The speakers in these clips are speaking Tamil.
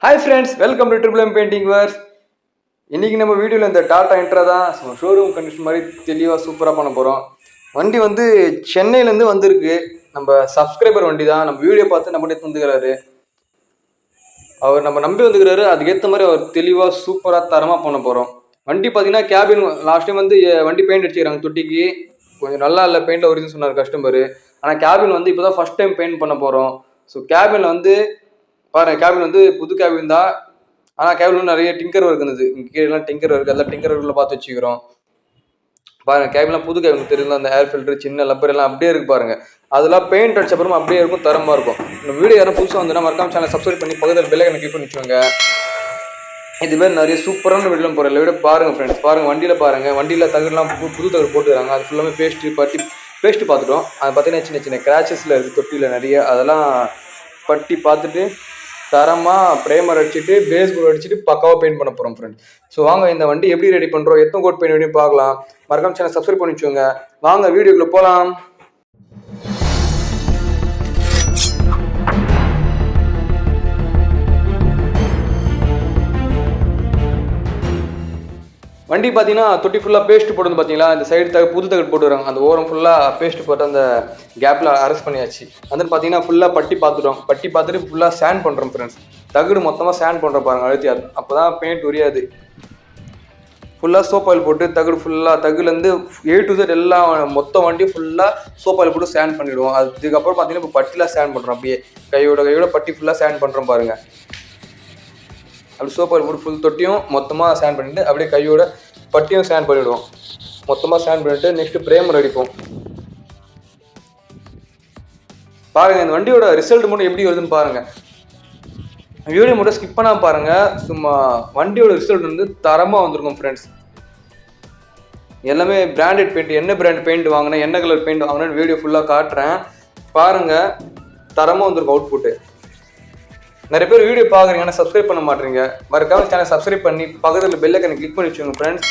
Hi friends, welcome to Triple M Painting Works. இன்னைக்கு நம்ம வீடியோவில் இந்த டாடா இன்ட்ரா தான் ஷோரூம் கண்டிஷன் மாதிரி தெளிவாக சூப்பராக பண்ண போகிறோம். வண்டி வந்து சென்னையிலேருந்து வந்திருக்கு. நம்ம சப்ஸ்கிரைபர் வண்டி தான். நம்ம வீடியோ பார்த்து நம்ம வந்துக்கிறாரு. அவர் நம்ம நம்பி வந்துக்கிறாரு. அதுக்கேற்ற மாதிரி அவர் தெளிவாக சூப்பராக தரமாக பண்ண போகிறோம். வண்டி பார்த்தீங்கன்னா கேபின் லாஸ்ட் டைம் வந்து வண்டி பெயிண்ட் அடிச்சுக்கிறாங்க தொட்டிக்கு. கொஞ்சம் நல்லா இல்லை பெயிண்டில் வருதுன்னு சொன்னார் கஸ்டமரு. ஆனால் கேபின் வந்து இப்போ தான் ஃபஸ்ட் டைம் பெயிண்ட் பண்ண போகிறோம். ஸோ கேபினில் வந்து பாருங்க, கேபின் வந்து புது கேபின் தான். ஆனால் கேபின் நிறைய டிங்கர் ஒர்க் இருந்தது. இங்கே கீழெல்லாம் டிங்கர் ஒர்க், எல்லாம் டிங்கர் ஒர்க்கில் பார்த்து வச்சுக்கிறோம். பாருங்க கேபின்லாம் புது கேபின் தெரியுங்களா, அந்த ஏர் ஃபில்டர் சின்ன லப்பர் எல்லாம் அப்படியே இருக்கு பாருங்க. அதெல்லாம் பெயிண்ட் அடிச்ச அப்புறமா அப்படியே இருக்கும், தரமாக இருக்கும். இந்த வீடியோ யாரும் புதுசாக வந்துன்னா மறக்காம சேனல் சப்ஸ்கிரைப் பண்ணி பக்கத்தில் பெல் ஐகானை கிளிக் பண்ணி வச்சுக்கோங்க. இதுமாதிரி நிறைய சூப்பரான வீடியோலாம் போகிற வீடியோ பாருங்கள் ஃப்ரெண்ட்ஸ். பாருங்கள் வண்டியில் பாருங்கள், வண்டியில் தகுடெலாம் புது தகுடு போட்டுக்கிறாங்க. அது ஃபுல்லாமே பேஸ்ட்டு பார்த்துட்டோம். அது பார்த்தீங்கன்னா சின்ன சின்ன கிராச்சஸில் இருக்குது தொட்டியில் நிறைய. அதெல்லாம் பட்டி பார்த்துட்டு தரமாக ப்ரைமர் அடிச்சுட்டு பேஸ் கோட் அடிச்சுட்டு பக்காவாக பெயிண்ட் பண்ண போகிறோம் ஃப்ரெண்ட். ஸோ வாங்க இந்த வண்டி எப்படி ரெடி பண்ணுறோம், எத்தனை கோட் பெயிண்ட் பண்ணி பார்க்கலாம். மறக்காம சேனல் சப்ஸ்கிரைப் பண்ணி வச்சுக்கோங்க. வாங்க வீடியோக்குள்ளே போகலாம். வண்டி பார்த்தீங்கன்னா தொட்டி ஃபுல்லாக பேஸ்ட் போட்டு பார்த்தீங்களா, இந்த சைடு புது தகடு போட்டுறாங்க. அந்த ஓரம் ஃபுல்லாக பேஸ்ட் போட்டு அந்த கேப்பில் அரெஸ்ட் பண்ணியாச்சு. வந்து பார்த்தீங்கன்னா ஃபுல்லாக பட்டி பார்த்துட்டோம். பட்டி பார்த்துட்டு ஃபுல்லாக சேண்ட் பண்ணுறோம் ஃப்ரெண்ட்ஸ். தகுடு மொத்தமாக சேண்ட் பண்ணுறோம் பாருங்கள், அழுத்தி. அப்போ தான் பெயிண்ட் உரியாது. ஃபுல்லாக சோப் ஆயில் போட்டு தகுடு ஃபுல்லாக தகுலேருந்து A to Z எல்லாம் மொத்த வண்டி ஃபுல்லாக சோப் ஆயில் போட்டு சேண்ட் பண்ணிவிடுவோம். அதுக்கப்புறம் பார்த்தீங்கன்னா இப்போ பட்டிலாம் சேண்ட் பண்ணுறோம். அப்படியே கையோட பட்டி ஃபுல்லாக சேண்ட் பண்ணுறோம் பாருங்கள். அப்படி சோப் ஆயில் போட்டு ஃபுல் தொட்டியும் மொத்தமாக சேண்ட் பண்ணிவிட்டு அப்படியே கையோட பட்டியும் சேண்ட் பண்ணிவிடுவோம். மொத்தமாக சேண்ட் பண்ணிவிட்டு நெக்ஸ்ட்டு ப்ரைமர் அடிப்போம். பாருங்கள் இந்த வண்டியோட ரிசல்ட் மட்டும் எப்படி வருதுன்னு பாருங்கள். வீடியோ மட்டும் ஸ்கிப் பண்ணாமல் பாருங்கள். சும்மா வண்டியோட ரிசல்ட் வந்து தரமாக வந்திருக்கும் ஃப்ரெண்ட்ஸ். எல்லாமே பிராண்டட் பெயிண்ட். என்ன பிராண்ட் பெயிண்ட் வாங்கினேன், என்ன கலர் பெயிண்ட் வாங்கினேன்னு வீடியோ ஃபுல்லாக காட்டுறேன் பாருங்கள். தரமாக வந்திருக்கும் அவுட்புட்டு. நிறைய பேர் வீடியோ பார்க்குறீங்க ஆனால் சப்ஸ்கிரைப் பண்ண மாட்டேறீங்க. மறக்காம சேனல் சப்ஸ்கிரைப் பண்ணி பக்கத்தில் பெல் ஐகானை கிளிக் பண்ணி வச்சுக்கோங்க ஃப்ரெண்ட்ஸ்.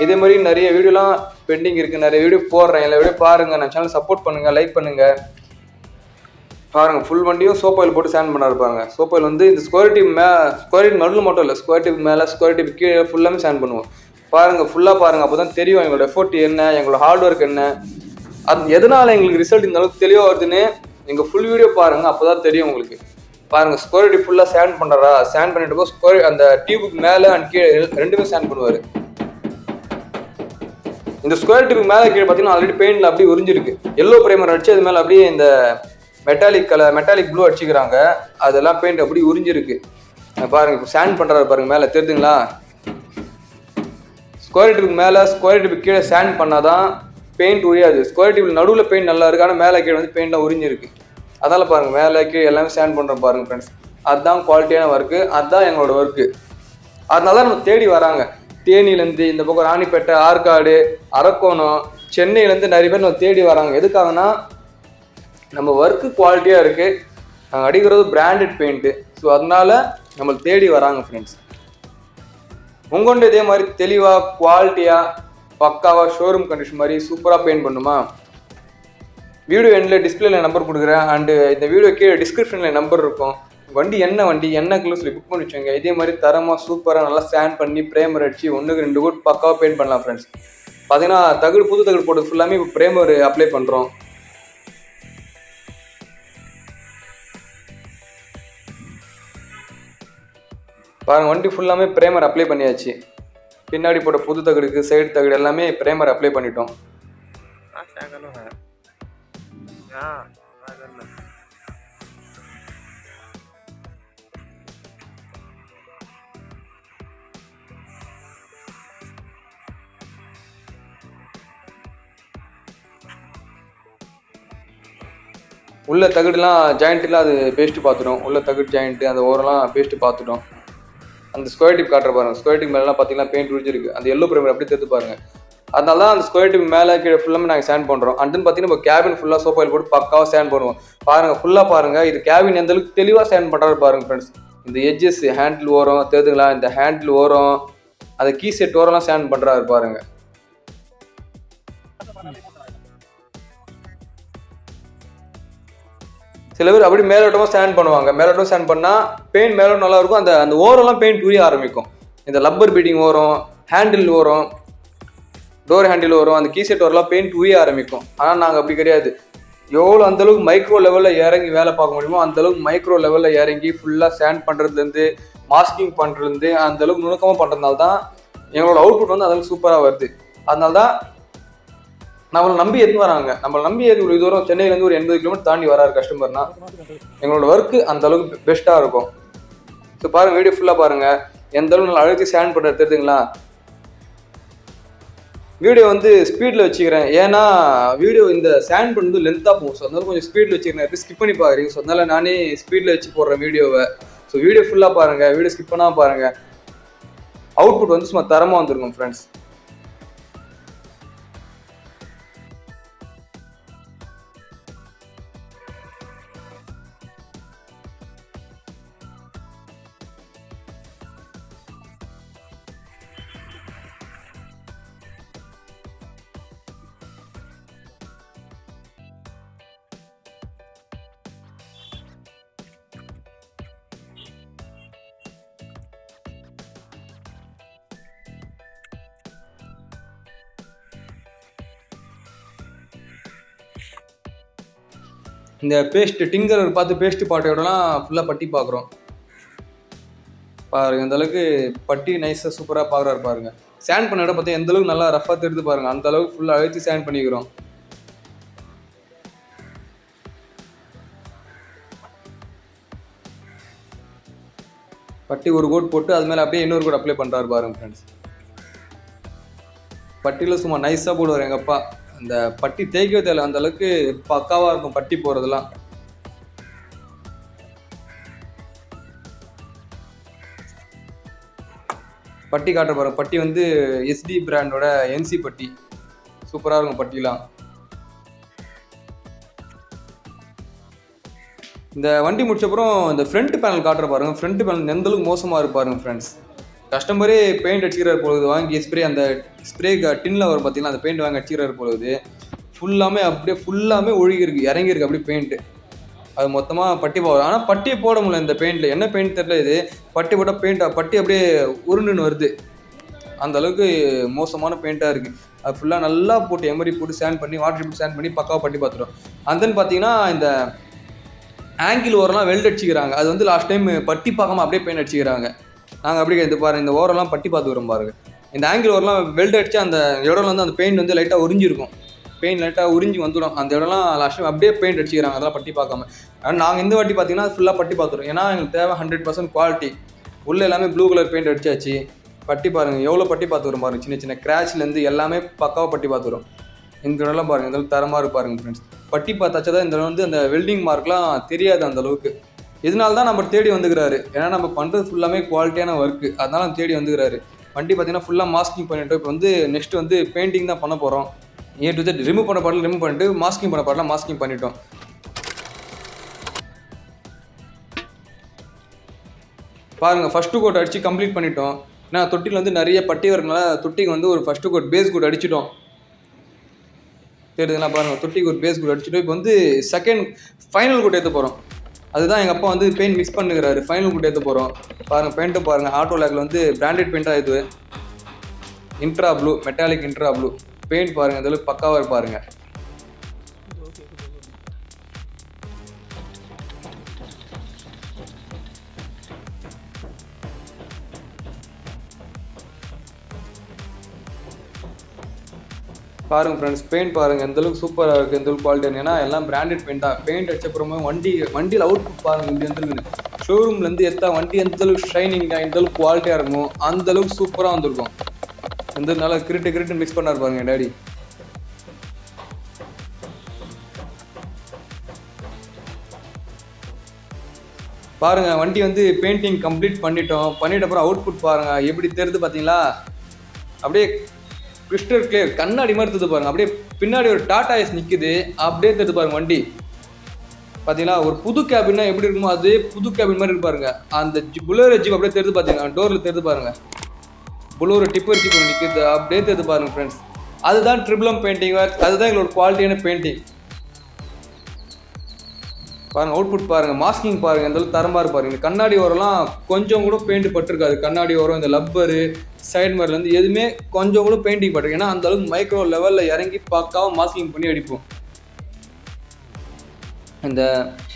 இதே மாதிரி நிறைய வீடியோலாம் பெண்டிங் இருக்குது, நிறைய வீடியோ போடுறேன். எல்லா வீடியோ பாருங்கள், நான் சேனல் சப்போர்ட் பண்ணுங்கள், லைக் பண்ணுங்கள். பாருங்கள் ஃபுல் வண்டியும் சோப் ஆயில் போட்டு சேண்ட் பண்ண இருப்பாங்க. சோப் ஆயில் வந்து இந்த ஸ்கொயர் டிப் நடுவில் மட்டும் இல்லை, ஸ்கொயர் டிப் மேலே ஸ்கொயர் டிப் கீழே ஃபுல்லாமே சேண்ட் பண்ணுவோம். பாருங்கள் ஃபுல்லாக பாருங்கள், அப்போ தான் தெரியும் எங்களோட எஃபோர்ட் என்ன, எங்களோட ஹார்ட் ஒர்க் என்ன, அது எதனால் எங்களுக்கு ரிசல்ட் இந்த அளவுக்கு தெளிவாக வருதுன்னு நீங்கள் ஃபுல் வீடியோ பாருங்கள். அப்போ தான் தெரியும் உங்களுக்கு. பாருங்கள் ஸ்கொயர் டிப் ஃபுல்லாக சேண்ட் பண்ணுறா, சேண்ட் பண்ணிட்டு ஸ்கொயர் அந்த டியூபுக்கு மேலே அண்ட் கீழே ரெண்டுமே சேண்ட் பண்ணுவார். இந்த ஸ்கொயர் டிப்புக்கு மேலே கீழே பார்த்தீங்கன்னா ஆல்ரெடி பெயிண்டில் அப்படியே உறிஞ்சிருக்கு. எல்லோ ப்ரைமர் அடிச்சு அது மேலே அப்படியே இந்த மெட்டாலிக் ப்ளூ அடிச்சுக்கிறாங்க. அதெல்லாம் பெயிண்ட் அப்படி உறிஞ்சிருக்கு பாருங்கள். இப்போ சேண்ட் பண்ணுறாரு பாருங்கள், மேலே தெரியுதுங்களா. ஸ்கொயர் டிப்புக்கு மேலே ஸ்கொயர் டிப்புக்கு கீழே சேண்ட் பண்ணால் தான் பெயிண்ட் உரியாது. ஸ்கொயர் டிப்பில் நடுவில் பெயிண்ட் நல்லா இருக்குது, ஆனால் மேலே கீழே வந்து பெயிண்ட்லாம் உறிஞ்சிருக்கு. அதனால் பாருங்கள் மேலே கீழே எல்லாமே சேண்ட் பண்ணுறோம் பாருங்கள் ஃப்ரெண்ட்ஸ். அதுதான் குவாலிட்டியான ஒர்க்கு, அதுதான் எங்களோட ஒர்க்கு. அதனால தான் நம்ம தேடி வராங்க. தேனியிலேருந்து இந்த பக்கம் ராணிப்பேட்டை, ஆற்காடு, அரக்கோணம், சென்னையிலேருந்து நிறைய பேர் நம்ம தேடி வராங்க. எதுக்காகனா நம்ம ஒர்க்கு குவாலிட்டியாக இருக்குது, நாங்கள் அடிக்கிறது பிராண்டட் பெயிண்ட்டு. ஸோ அதனால நம்மளை தேடி வராங்க ஃப்ரெண்ட்ஸ். உங்கள்கிட்ட இதே மாதிரி தெளிவாக குவாலிட்டியாக பக்காவாக ஷோரூம் கண்டிஷன் மாதிரி சூப்பராக பெயிண்ட் பண்ணுமா, வீடியோ எண்டில் டிஸ்பிளேல நம்பர் கொடுக்குறேன். அண்டு இந்த வீடியோ கீழே டிஸ்கிரிப்ஷனில் நம்பர் இருக்கும். வண்டி என்ன கலர் சொல்லி புக் பண்ணி வச்சுங்க. இதே மாதிரி தரமாக சூப்பராக நல்லா சேண்ட் பண்ணி ப்ரைமர் அடிச்சு 1-2 கோட் பக்காவாக பெயிண்ட் பண்ணலாம் ஃப்ரெண்ட்ஸ். பார்த்தீங்கன்னா புது தகுடு போட்டது ஃபுல்லாமே இப்போ ப்ரைமர் அப்ளை பண்ணுறோம். பாருங்கள் வண்டி ஃபுல்லாமே ப்ரைமர் அப்ளை பண்ணியாச்சு. பின்னாடி போட்ட புது தகுடுக்கு சைடு தகுடு எல்லாமே ப்ரைமர் அப்ளை பண்ணிட்டோம். உள்ள தகுடுலாம் ஜாயிண்ட்லாம் அது பேஸ்ட்டு பார்த்துட்டோம். உள்ள தகுடு ஜாயிண்ட்டு அந்த ஓரெல்லாம் பேஸ்ட்டு பார்த்துட்டோம். அந்த ஸ்கொயர் டிப் காட்டுற பாருங்கள். ஸ்கொயர் டிப் மேலாம் பார்த்தீங்கன்னா பெயிண்ட் உரிஞ்சிருக்கு. அந்த எல்லோ ப்ரைமர் அப்படியே தெரிஞ்சு பாருங்கள். அதனால தான் அந்த ஸ்கொயர் டிப் மேலே கீழே ஃபுல்லாமே நாங்கள் சேண்ட் பண்ணுறோம். அண்ட் பார்த்தீங்கன்னா இப்போ கேபின் ஃபுல்லாக சோப் ஆயில் போட்டு பக்காவாக சேண்ட் பண்ணுவோம். பாருங்கள் ஃபுல்லாக பாருங்கள், இது கேபின் எந்த அளவுக்கு தெளிவாக சேண்ட் பண்ணுறாரு பாருங்கள் ஃப்ரெண்ட்ஸ். இந்த எட்ஜஸ் ஹேண்டில் ஓரம் தெரியுதுங்களா, இந்த ஹேண்டில் ஓரம் அந்த கீ செட் ஓரம்லாம் சேண்ட் பண்ணுறாரு பாருங்கள். சில பேர் அப்படி மேலோட்டமாக ஸ்டாண்ட் பண்ணுவாங்க. மேலோட்டமாக ஸ்டாண்ட் பண்ணால் பெயிண்ட் மேலோட்டம் நல்லா இருக்கும். அந்த ஓரெல்லாம் பெயிண்ட் உரிய ஆரம்பிக்கும். இந்த லப்பர் பீடிங் ஓரம், ஹேண்டில் ஓரம், டோர் ஹேண்டில் வரும், அந்த கீசெட் வரலாம் பெயிண்ட் உரிய ஆரம்பிக்கும். ஆனால் நாங்கள் அப்படி கிடையாது. எவ்வளோ அந்தளவுக்கு மைக்ரோ லெவலில் இறங்கி வேலை பார்க்க முடியுமோ அந்தளவுக்கு மைக்ரோ லெவலில் இறங்கி ஃபுல்லாக ஸ்டாண்ட் பண்ணுறதுலேருந்து மாஸ்கிங் பண்ணுறதுலேருந்து அந்தளவுக்கு நுணுக்கமாக பண்ணுறதுனால தான் எங்களோட அவுட்புட் வந்து அதெல்லாம் சூப்பராக வருது. அதனால தான் நம்மளை நம்பி எடுத்து வராங்க. நம்மளை நம்பி ஒரு இது வரும். சென்னையிலேருந்து ஒரு 80 கிலோமீட்டர் தாண்டி வராரு கஸ்டமர்னா எங்களோட ஒர்க்கு அந்த அளவுக்கு பெஸ்ட்டாக இருக்கும். ஸோ பாருங்கள், வீடியோ ஃபுல்லாக பாருங்கள். எந்த அளவுக்கு நல்லா அழுத்தி ஸ்டாண்ட் பண்ணுறது தெரியுதுங்களா? வீடியோ வந்து ஸ்பீடில் வச்சுக்கிறேன். ஏன்னா வீடியோ இந்த ஸ்டாண்ட் பண்ணுறது லென்த்தாக போகும். ஸோ அதனால கொஞ்சம் ஸ்பீடில் வச்சுக்கிறேன். ஸ்கிப் பண்ணி பாருங்க. ஸோ அதனால நானே ஸ்பீடில் வச்சு போடுறேன் வீடியோவை. ஸோ வீடியோ ஃபுல்லாக பாருங்கள். வீடியோ ஸ்கிப் பண்ணாமல் பாருங்கள். அவுட்புட் வந்து சும்மா தரமாக வந்துருக்கும் ஃப்ரெண்ட்ஸ். இந்த பேஸ்ட் டிங்கர் பார்த்து பேஸ்ட் பாட்டையோடலாம் ஃபுல்லாக பட்டி பார்க்குறோம் பாருங்க. இந்த அளவுக்கு பட்டி நைஸாக சூப்பராக பார்க்குறாரு பாருங்க. ஸ்டாண்ட் பண்ண இடம் பார்த்தா எந்த அளவுக்கு நல்லா ரஃபாக தெரிஞ்சு பாருங்க. அந்த அளவுக்கு ஃபுல்லாக அழுத்தி ஸ்டாண்ட் பண்ணிக்கிறோம். பட்டி ஒரு கோட் போட்டு அது மேலே அப்படியே இன்னொரு கோட் அப்ளை பண்ணுறாரு பாருங்க ஃப்ரெண்ட்ஸ். பட்டியில் சும்மா நைஸாக போடுவார் எங்கள் அப்பா. அந்த பட்டி தேய்க்கவே தேவை, அந்த அளவுக்கு பக்காவாக இருக்கும் பட்டி போகிறதுலாம். பட்டி காட்ட பாருங்க. பட்டி வந்து எஸ்டி பிராண்டோட என்சி பட்டி சூப்பராக இருக்கும் பட்டிலாம். இந்த வண்டி முடிச்சப்பறம் இந்த ஃப்ரண்ட் பேனல் காட்டுற பாருங்க. ஃப்ரண்ட் பேனல் எந்த அளவுக்கு மோசமாக இருப்பாருங்க ஃப்ரெண்ட்ஸ். கஸ்டமரே பெயிண்ட் அடிச்சுக்கிறார் பொழுது வாங்கி ஸ்ப்ரே, அந்த ஸ்ப்ரே டின்னில் வரும் பார்த்தீங்கன்னா, அந்த பெயிண்ட் வாங்கி அடிச்சுக்கிறார் பொழுது ஃபுல்லாமே ஒழுகிருக்கு, இறங்கியிருக்கு அப்படியே பெயிண்ட்டு. அது மொத்தமாக பட்டி போகும். ஆனால் பட்டியை போட முடியல இந்த பெயிண்டில். என்ன பெயிண்ட் தெரியல, இது பட்டி போட்டால் பட்டி அப்படியே உருண்டுன்னு வருது. அந்த அளவுக்கு மோசமான பெயிண்ட்டாக இருக்குது. அது ஃபுல்லாக நல்லா போட்டு எமரி போட்டு ஸ்டாண்ட் பண்ணி வாட்டர் போட்டு ஸ்டாண்ட் பண்ணி பக்காவாக பட்டி பார்த்துடும். அண்ட் தென் பார்த்தீங்கன்னா இந்த ஆங்கிள் ஓரெல்லாம் வெல்ட் அடிச்சுக்கிறாங்க. அது வந்து லாஸ்ட் டைம் பட்டி பார்க்காம அப்படியே பெயிண்ட் அடிச்சுக்கிறாங்க. நாங்கள் அப்படியே இது பாருங்கள், இந்த ஓரெல்லாம் பட்டி பார்த்துக்கிறோம் பாருங்க. இந்த ஆங்கிள் ஓரெல்லாம் வெல்ட் அடிச்சு அந்த இடம்ல வந்து அந்த பெயிண்ட் வந்து லைட்டாக உறிஞ்சிருக்கும். பெயிண்ட் லைட்டாக உறிஞ்சி வந்துடும். அந்த இடம்லாம் லாஸ்ட் டைம் அப்படியே பெயிண்ட் அடிச்சுக்கிறாங்க, அதெல்லாம் பட்டி பார்க்காம. ஆனால் நாங்கள் இந்த வாட்டி பார்த்தீங்கன்னா ஃபுல்லாக பட்டி பார்த்துருவோம். ஏன்னா எங்களுக்கு தேவை 100% குவாலிட்டி. உள்ளே எல்லாமே ப்ளூ கலர் பெயிண்ட் அடிச்சாச்சு. பட்டி பாருங்கள், எவ்வளோ பட்டி பார்த்துக்கிறோம் பாருங்கள். சின்ன சின்ன கிராச்லேருந்து எல்லாமே பக்காவாக பட்டி பார்த்துக்கிறோம். இந்த இடம்லாம் பாருங்கள், இந்த தரமாக இருக்கு பாருங்கள் ஃப்ரெண்ட்ஸ். பட்டி பார்த்தாச்சா தான் இந்த வந்து அந்த வெல்டிங் மார்க்லாம் தெரியாது அந்த அளவுக்கு. இதனால தான் நம்ம தேடி வந்துக்கிறாரு. ஏன்னா நம்ம பண்ணுறது ஃபுல்லாமே குவாலிட்டியான ஒர்க்கு, அதனால நம்ம தேடி வந்துக்கிறாரு. வண்டி பார்த்தீங்கன்னா ஃபுல்லாக மாஸ்கிங் பண்ணிட்டோம். இப்போ வந்து நெக்ஸ்ட் வந்து பெயிண்டிங் தான் பண்ண போகிறோம். ஏ டு Z ரிமூவ் பண்ண பாடல ரிமூவ் பண்ணிட்டு மாஸ்கிங் பண்ண பாடலாம் மாஸ்கிங் பண்ணிட்டோம். பாருங்கள், ஃபஸ்ட்டு கோட் அடித்து கம்ப்ளீட் பண்ணிட்டோம். ஏன்னா தொட்டியில் வந்து நிறைய பட்டி வரனால தொட்டிக்கு வந்து ஒரு ஃபஸ்ட்டு கோட் பேஸ் கோட் அடிச்சிட்டோம். தெரியுதுங்களா பாருங்கள், தொட்டிக்கு ஒரு பேஸ் கோட் அடிச்சிட்டோம். இப்போ வந்து செகண்ட் ஃபைனல் கோட் ஏற்ற போகிறோம். அதுதான் எங்கள் அப்பா வந்து பெயிண்ட் மிக்ஸ் பண்ணுகிறாரு. ஃபைனல் கோட் ஏற்ற போகிறோம். பாருங்கள், பெயிண்ட்டு பாருங்கள். ஆட்டோ லேக்கில் வந்து பிராண்டட் பெயிண்ட்டாக இது intra blue, metallic intra blue paint பாருங்கள். இதெல்லாம் பக்காவாக இருப்பாருங்க. பாருங்கள் ஃப்ரெண்ட்ஸ், பெயிண்ட் பாருங்கள் எந்தளவுக்கு சூப்பராக இருக்குது, எந்தளவுக்கு குவாலிட்டி. ஏன்னா எல்லாம் பிராண்டட் பெயிண்ட்டாக. பெயிண்ட் அடிச்சப்புறமா வண்டியில் அவுட்புட் பாருங்கள் இப்படி வந்துருக்குன்னு. ஷோரூம்லேருந்து எத்தா வண்டி எந்தளவுக்கு ஷைனிங்காக எந்தளவுக்கு குவாலிட்டியாக இருக்குமோ அந்தளவுக்கு சூப்பராக வந்துருக்கும். எந்த நல்லா கிரிட்டு மிக்ஸ் பண்ணார் பாருங்க டேடி. பாருங்கள், வண்டி வந்து பெயிண்டிங் கம்ப்ளீட் பண்ணிட்டோம். பண்ணிட்ட அப்புறம் அவுட்புட் பாருங்கள் எப்படி தெரியுது பார்த்தீங்களா? அப்படியே கிறிஸ்டல் கிளியர், கண்ணாடி மாதிரி தெரியுது பாருங்கள். அப்படியே பின்னாடி ஒரு டாடா ஏஸ் நிற்குது, அப்படியே தெரியுது பாருங்கள் வண்டி. பார்த்தீங்களா? ஒரு புது கேபின்னா எப்படி இருக்குமோ அதே புது கேபின் மாதிரி இருப்பாருங்க. அந்த புலோரோ ஜீப் அப்படியே தெரியுது பார்த்தீங்கன்னா, டோரில் தெரியுது பாருங்கள். புலோரோ டிப்பர் ஜீப் நிற்குது, அப்படியே தெரியுது பாருங்கள் ஃப்ரெண்ட்ஸ். அதுதான் ட்ரிபிள் எம் பெயிண்டிங் ஒர்க். அதுதான் எங்களோட குவாலிட்டியான பெயிண்டிங். பாருங்கள் அவுட்புட் பாருங்கள், மாஸ்கிங் பாருங்கள், எந்த அளவுக்கு தரமாக இருப்பாருங்க. இந்த கண்ணாடி ஓரம்லாம் கொஞ்சம் கூட பெயிண்ட் பட்டிருக்காது. கண்ணாடி ஓரம், இந்த லப்பரு, சைடு மிரர்லேருந்து எதுவுமே கொஞ்சம் கூட பெயிண்டிங் பட்டிருக்கு. ஏன்னா அந்த அளவுக்கு மைக்ரோ லெவலில் இறங்கி பக்காவாக மாஸ்கிங் பண்ணி அடிப்போம். இந்த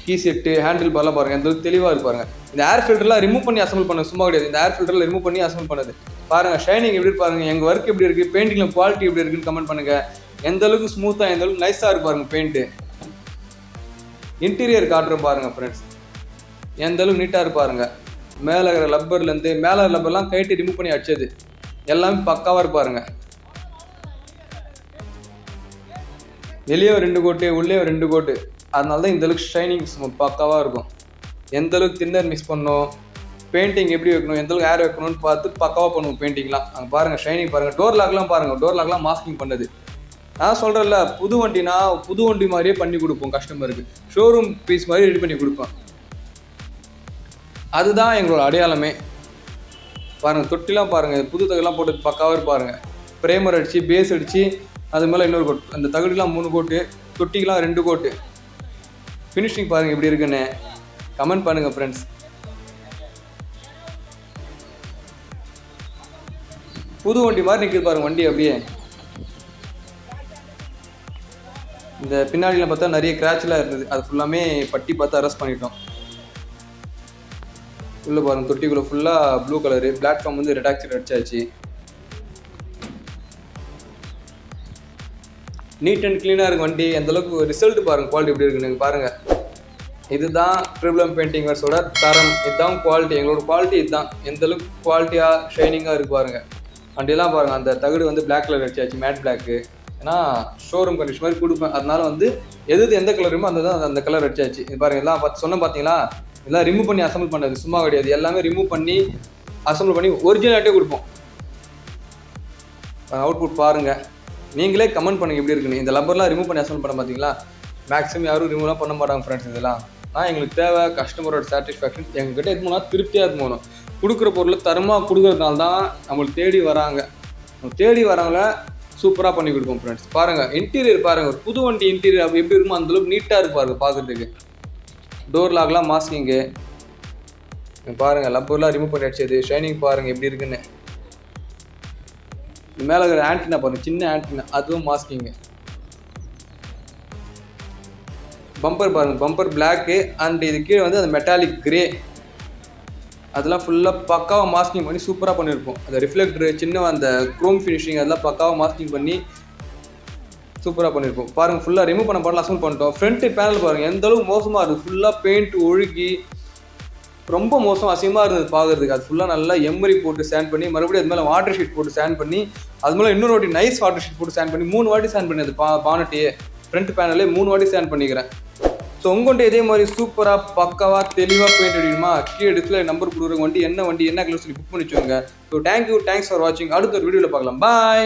கீ செட்டு, ஹேண்டில் பார்லாம் பாருங்கள் எந்த அளவுக்கு தெளிவாக இருப்பாருங்க. இந்த ஏர் ஃபில்டர்லாம் ரிமூவ் பண்ணி அசம்பிள் பண்ண சும்மா கிடையாது. இந்த ஏர் ஃபில்டரில் ரிமூவ் பண்ணி அசம்பிள் பண்ணது பாருங்கள். ஷைனிங் எப்படி பாருங்கள், எங்கள் ஒர்க் எப்படி இருக்குது, பெயிண்டிங்கில் குவாலிட்டி எப்படி இருக்குன்னு கமெண்ட் பண்ணுங்கள். எந்த அளவுக்கு ஸ்மூத்தாக, எந்த அளவுக்கு நைஸாக இருப்பாருங்க பெயிண்ட்டு. இன்டீரியர் காட்டுறோம் பாருங்கள் ஃப்ரெண்ட்ஸ், எந்த அளவுக்கு நீட்டாக இருப்பாருங்க. மேலே இருக்கிற லப்பர்லேருந்து மேலே லப்பர்லாம் கைட்டு ரிமூவ் பண்ணி அடிச்சது எல்லாமே பக்காவாக இருப்பாருங்க. வெளியே 2 கோட்டு, உள்ளே 2 கோட்டு. அதனால தான் இந்த அளவுக்கு ஷைனிங் பக்காவாக இருக்கும். எந்த அளவுக்கு தின்னர் மிக்ஸ் பண்ணணும், பெயிண்டிங் எப்படி வைக்கணும், எந்த அளவுக்கு ஏர் வைக்கணும்னு பார்த்து பக்காவாக பண்ணுவோம் பெயிண்டிங்லாம். அங்கே பாருங்கள் ஷைனிங் பாருங்கள். டோர் லாக்லாம் பாருங்கள், டோர் லாக்லாம் மாஸ்கிங் பண்ணது. நான் சொல்கிறேன்ல, புது வண்டினா புது வண்டி மாதிரியே பண்ணி கொடுப்போம் கஸ்டமருக்கு. ஷோரூம் பீஸ் மாதிரி ரெடி பண்ணி கொடுப்போம். அதுதான் எங்களோட அடையாளமே. பாருங்கள் தொட்டிலாம் பாருங்கள், புது தகுலாம் போட்டு பக்காவாக இருப்பாருங்க. பிரேமர் அடித்து, பேஸ் அடித்து, அது மேலே இன்னொரு கோட். அந்த தகுடிலாம் 3 கோட்டு, தொட்டிக்கெலாம் 2 கோட்டு. ஃபினிஷிங் பாருங்கள் எப்படி இருக்குன்னு கமெண்ட் பண்ணுங்கள் ஃப்ரெண்ட்ஸ். புது வண்டி மாதிரி நிற்கிது பாருங்கள் வண்டி அப்படியே. இந்த பின்னாடியில் பார்த்தா நிறைய கிராட்ச்லாம் இருந்தது, அது ஃபுல்லாமே பட்டி பார்த்து அரெஸ்ட் பண்ணிட்டோம். உள்ளே பாருங்கள் தொட்டிக்குள்ளே ஃபுல்லாக ப்ளூ கலரு, பிளாட்ஃபார்ம் வந்து ரெட் ஆக்சைடு அடிச்சாச்சு. நீட் அண்ட் க்ளீனாக இருக்குது வண்டி. அந்தளவுக்கு ரிசல்ட் பாருங்கள், குவாலிட்டி எப்படி இருக்குன்னு பாருங்கள். இதுதான் ட்ரிபிள் பெயிண்டிங் ஒர்க்ஸோட தரம், இதுதான் குவாலிட்டி. எங்களோட குவாலிட்டி இதுதான். எந்தளவுக்கு குவாலிட்டியாக ஷைனிங்காக இருக்குது பாருங்கள். வண்டியெல்லாம் பாருங்கள், அந்த தகுடு வந்து பிளாக் கலர் அடிச்சாச்சு, மேட் பிளாக்கு. ஏன்னா ஷோரூம் கண்டிஷன் மாதிரி கொடுப்பேன், அதனால வந்து எந்த கலருமோ அந்த கலர் அடிச்சாச்சு. இது பாருங்கள், எல்லாம் பார்த்தீங்களா, எல்லாம் ரிமூவ் பண்ணி அசம்பிள் பண்ணது சும்மா கிடையாது. எல்லாமே ரிமூவ் பண்ணி அசம்பிள் பண்ணி ஒரிஜினலாட்டே கொடுப்போம். அவுட்புட் பாருங்கள், நீங்களே கமெண்ட் பண்ணுங்கள் எப்படி இருக்குன்னு. இந்த லப்பர்லாம் ரிமூவ் பண்ணி அசம்பிள் பண்ண பார்த்தீங்களா, மேக்ஸிமம் யாரும் ரிமூவ்லாம் பண்ண மாட்டாங்க ஃப்ரெண்ட்ஸ். இதெல்லாம் ஆனால் எங்களுக்கு தேவை கஸ்டமரோட சாட்டிஸ்ஃபேக்ஷன். எங்ககிட்ட எது போனால் திருப்தியாக இது போகணும். கொடுக்குற பொருளை தரமாக கொடுக்குறதுனால தான் நம்மளுக்கு தேடி வராங்க. தேடி வரவங்கள சூப்பராக பண்ணி கொடுப்போம் ஃப்ரெண்ட்ஸ். பாருங்கள் இன்டீரியர் பாருங்கள், ஒரு புது வண்டி இன்டீரியர் அப்படி எப்படி இருக்குமோ அந்தளவுக்கு நீட்டாக இருப்பாருங்க பார்க்குறதுக்கு. டோர் லாக்லாம் மாஸ்கிங்கு பாருங்கள், லப்பர்லாம் ரிமூவ் பண்ணி அடிச்சது. ஷைனிங் பாருங்கள் எப்படி இருக்குன்னு. மேலே இருக்கிற ஆன்டினா பாருங்கள், சின்ன ஆன்டினா, அதுவும் மாஸ்கிங்கு. பம்பர் பாருங்கள், பம்பர் பிளாக்கு அண்ட் இது கீழே வந்து அந்த மெட்டாலிக் கிரே, அதெல்லாம் ஃபுல்லாக பக்காவாக மாஸ்கிங் பண்ணி சூப்பராக பண்ணியிருப்போம். அந்த ரிஃப்ளெக்டரு, சின்ன அந்த க்ரோம் ஃபினிஷிங் அதெல்லாம் பக்காவாக மாஸ்கிங் பண்ணி சூப்பராக பண்ணியிருப்போம். பாருங்கள் ஃபுல்லாக ரிமூவ் பண்ண பாடலாம் அசம்பிள் பண்ணிட்டோம். ஃப்ரண்ட் பேனல் பாருங்கள் எந்த அளவுக்கு மோசமாக இருக்குது, ஃபுல்லாக பெயிண்ட் ஒழுகி ரொம்ப மோசம் அசிங்கமாக இருந்தது பார்க்குறதுக்கு. அது ஃபுல்லாக நல்லா எம்ரி போட்டு ஸ்டாண்ட் பண்ணி, மறுபடியும் அது மேலே வாட்டர் ஷீட் போட்டு ஸ்டாண்ட் பண்ணி, அது மேலே இன்னொரு வாட்டி நைஸ் வாட்டர் ஷீட் போட்டு ஸ்டாண்ட் பண்ணி 3 வாட்டி ஸ்டாண்ட் பண்ணி, அது பானட்டையே ஃப்ரண்ட் பேனலே 3 வாட்டி ஸ்டாண்ட் பண்ணிக்கிறேன். ஸோ உங்கள்கிட்ட இதே மாதிரி சூப்பராக பக்காவாக தெளிவாக பெயிண்ட் அடிக்கணுமா, கீழே டிஸ்பிளே நம்பர் கொடுக்குற வண்டி என்ன கலர் சொல்லி புக் பண்ணி வச்சுக்கோங்க. ஸோ தேங்க்யூ, தேங்க்ஸ் ஃபார் வாட்சிங். அடுத்த ஒரு வீடியோவில் பார்க்கலாம். பாய்.